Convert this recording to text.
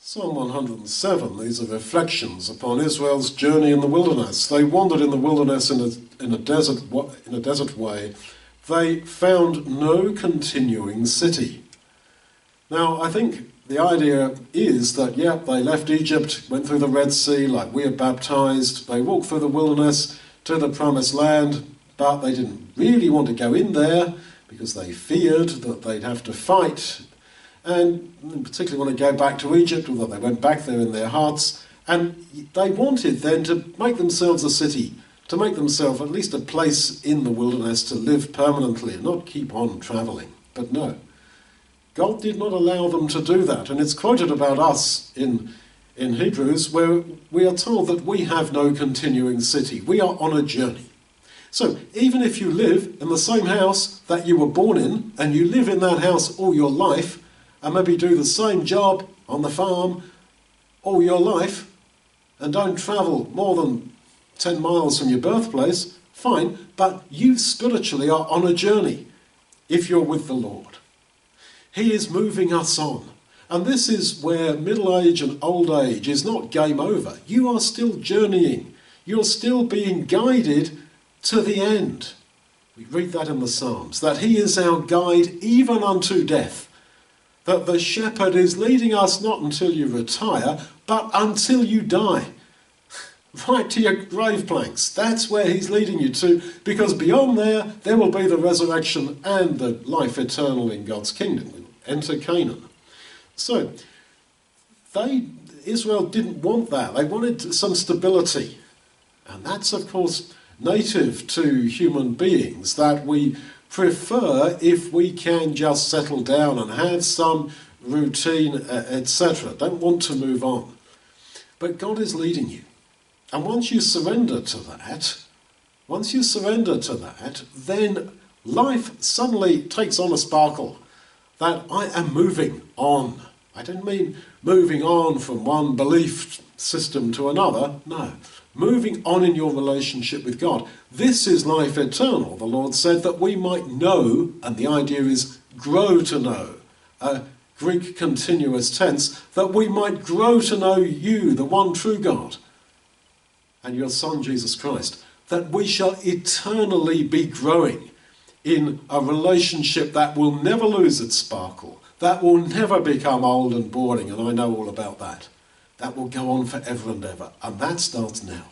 Psalm 107, these are reflections upon Israel's journey in the wilderness. They wandered in the wilderness in a desert way. They found no continuing city. Now, I think the idea is that, they left Egypt, went through the Red Sea like we are baptized. They walked through the wilderness to the promised land, but they didn't really want to go in there because they feared that they'd have to fight, and particularly want to go back to Egypt, although they went back there in their hearts. And they wanted then to make themselves a city, to make themselves at least a place in the wilderness to live permanently and not keep on travelling. But no, God did not allow them to do that. And it's quoted about us in Hebrews, where we are told that we have no continuing city. We are on a journey. So even if you live in the same house that you were born in, and you live in that house all your life, and maybe do the same job on the farm all your life, and don't travel more than 10 miles from your birthplace, fine, but you spiritually are on a journey if you're with the Lord. He is moving us on. And this is where middle age and old age is not game over. You are still journeying. You're still being guided to the end. We read that in the Psalms, that he is our guide even unto death. That the shepherd is leading us not until you retire, but until you die. Right to your grave planks. That's where he's leading you to, because beyond there will be the resurrection and the life eternal in God's kingdom. Enter Canaan. So, Israel didn't want that. They wanted some stability. And that's, of course, native to human beings, that we prefer if we can just settle down and have some routine, etc. Don't want to move on. But God is leading you. And once you surrender to that, then life suddenly takes on a sparkle that I am moving on. I don't mean moving on from one belief system to another. No. Moving on in your relationship with God. This is life eternal. The Lord said that we might know, and the idea is grow to know, a Greek continuous tense, that we might grow to know you, the one true God, and your Son Jesus Christ, that we shall eternally be growing in a relationship that will never lose its sparkle, that will never become old and boring, and I know all about that. That will go on forever and ever, and that starts now.